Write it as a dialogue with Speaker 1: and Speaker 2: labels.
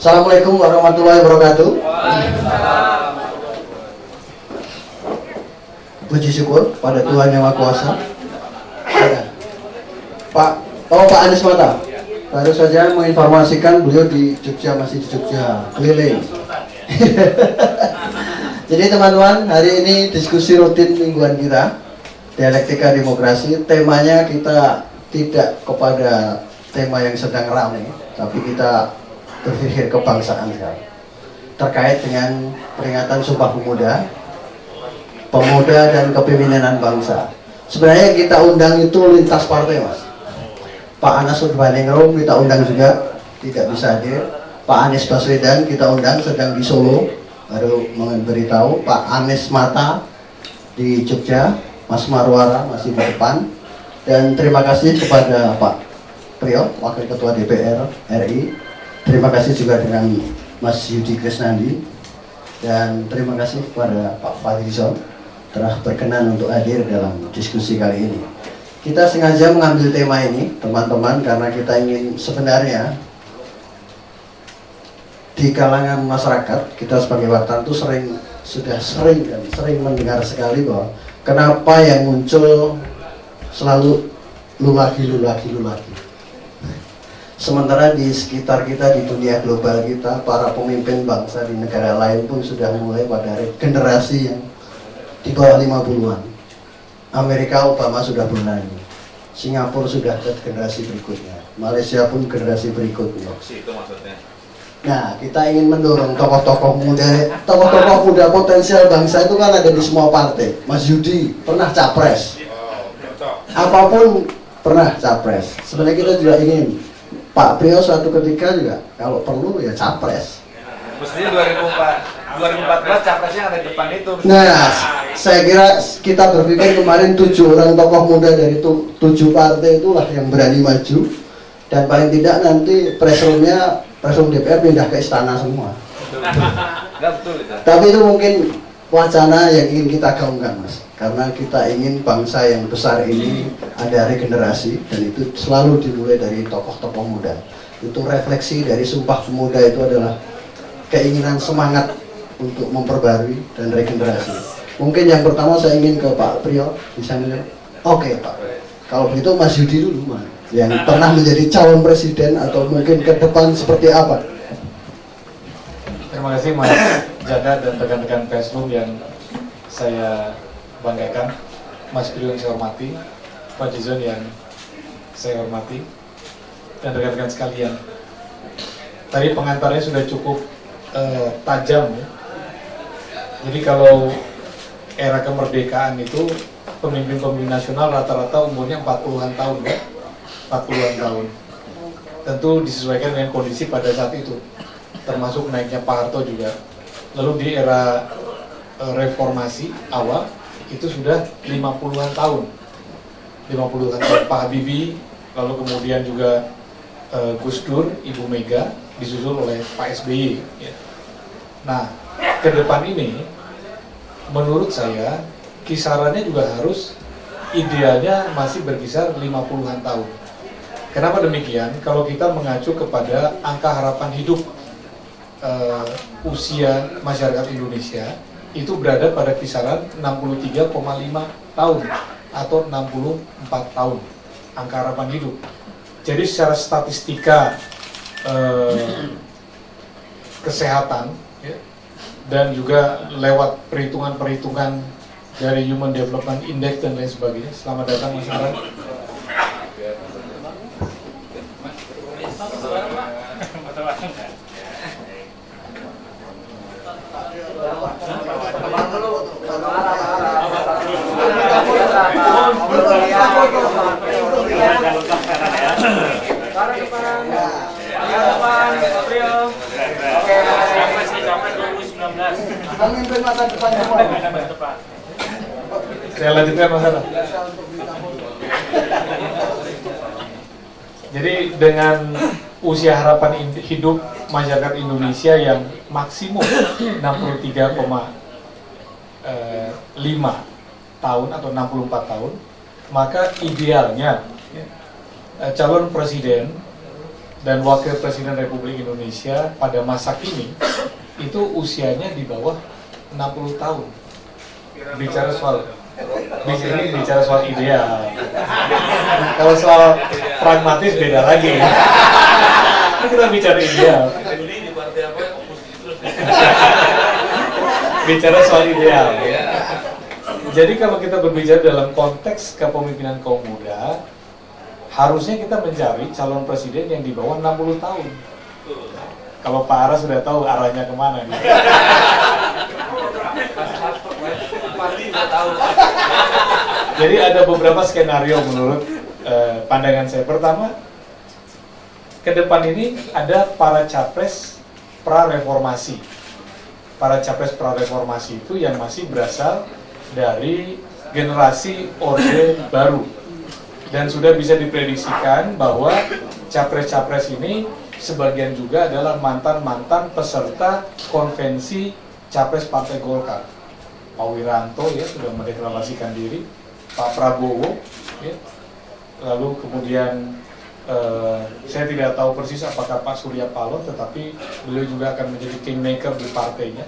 Speaker 1: Assalamualaikum warahmatullahi wabarakatuh. Puji syukur pada Tuhan Yang Maha Kuasa. Pak Anies Mata baru saja menginformasikan beliau di Jogja, masih di Jogja, keliling. Jadi teman-teman, hari ini diskusi rutin mingguan kita, dialektika demokrasi. Temanya kita tidak kepada tema yang sedang ramai, tapi kita berpikir kebangsaan sekarang. Terkait dengan peringatan Sumpah Pemuda dan Kepemimpinan Bangsa. Sebenarnya kita undang itu lintas partai, Mas. Pak Anas Urbaningrum kita undang juga, tidak bisa hadir. Pak Anies Baswedan kita undang, sedang di Solo, baru memberitahu. Pak Anies Mata di Jogja, Mas Marwara masih di depan. Dan terima kasih kepada Pak Priyo, Wakil Ketua DPR RI. Terima kasih juga dengan Mas Yudi Krisnandi. Dan terima kasih kepada Pak Fadlizon telah berkenan untuk hadir dalam diskusi kali ini. Kita sengaja mengambil tema ini, teman-teman, karena kita ingin sebenarnya di kalangan masyarakat, kita sebagai wartawan itu sudah sering mendengar sekali bahwa kenapa yang muncul selalu lulagi. Sementara di sekitar kita, di dunia global kita, para pemimpin bangsa di negara lain pun sudah mulai pada generasi yang di bawah 50-an. Amerika Obama sudah berani, Singapura sudah ke generasi berikutnya, Malaysia pun generasi berikutnya.
Speaker 2: Itu maksudnya.
Speaker 1: Nah, kita ingin mendorong tokoh-tokoh muda potensial bangsa itu kan ada di semua partai. Mas Yudi pernah capres, apapun pernah capres. Sebenarnya kita juga ingin Pak Priyo suatu ketika juga kalau perlu ya capres.
Speaker 2: Mestinya 2014 capresnya ada di depan itu.
Speaker 1: Nah, saya kira kita berpikir kemarin 7 orang tokoh muda dari 7 partai itulah yang berani maju, dan paling tidak nanti presum DPR pindah ke istana semua.
Speaker 2: Betul itu.
Speaker 1: Tapi itu mungkin wacana yang ingin kita gaungkan, Mas, karena kita ingin bangsa yang besar ini ada regenerasi, dan itu selalu dimulai dari tokoh-tokoh muda. Itu refleksi dari Sumpah Pemuda, itu adalah keinginan semangat untuk memperbarui dan regenerasi. Mungkin yang pertama saya ingin ke Pak Priyo, bisa melihat. Oke, Pak. Kalau begitu Mas Yudi dulu, Mas, yang pernah menjadi calon presiden atau mungkin ke depan seperti apa?
Speaker 3: Terima kasih Mas Jaka dan rekan-rekan Pressroom yang saya banggakan, Mas Priyo yang saya hormati, Pak Dizon yang saya hormati, dan rekan-rekan sekalian. Tadi pengantarnya sudah cukup tajam ya. Jadi kalau era kemerdekaan itu pemimpin-pemimpin nasional rata-rata umurnya 40-an tahun ya. 40-an tahun. Tentu disesuaikan dengan kondisi pada saat itu, termasuk naiknya Pak Harto juga. Lalu di era reformasi awal itu sudah 50-an tahun. 50-an tahun Pak Habibie, lalu kemudian juga Gus Dur, Ibu Mega, disusul oleh Pak SBY ya. Nah, ke depan ini menurut saya kisarannya juga harus idealnya masih berkisar 50-an tahun. Kenapa demikian? Kalau kita mengacu kepada angka harapan hidup usia masyarakat Indonesia itu berada pada kisaran 63,5 tahun atau 64 tahun angka harapan hidup. Jadi secara statistika kesehatan ya, dan juga lewat perhitungan-perhitungan dari Human Development Index dan lain sebagainya. Selamat datang Mas Aran. Saya lanjutkan masalah. Jadi dengan usia harapan hidup masyarakat Indonesia yang maksimum 63,5 tahun atau 64 tahun, maka idealnya calon presiden dan Wakil Presiden Republik Indonesia pada masa kini itu usianya di bawah 60 tahun. Bicara soal ideal. Kalau soal pragmatis beda lagi. Kita bicara ideal. Bicara soal ideal. Jadi kalau kita berbicara dalam konteks kepemimpinan kaum muda, harusnya kita mencari calon presiden yang di bawah 60 tahun. Kalau Pak Ara sudah tahu arahnya kemana nih. Jadi ada beberapa skenario menurut pandangan saya. Pertama, ke depan ini ada para capres pra-reformasi. Para capres pra-reformasi itu yang masih berasal dari generasi Orde Baru. Dan sudah bisa diprediksikan bahwa capres-capres ini sebagian juga adalah mantan-mantan peserta konvensi capres Partai Golkar. Pak Wiranto ya sudah mendeklarasikan diri, Pak Prabowo, ya. Lalu kemudian saya tidak tahu persis apakah Pak Surya Paloh, tetapi beliau juga akan menjadi kingmaker di partainya.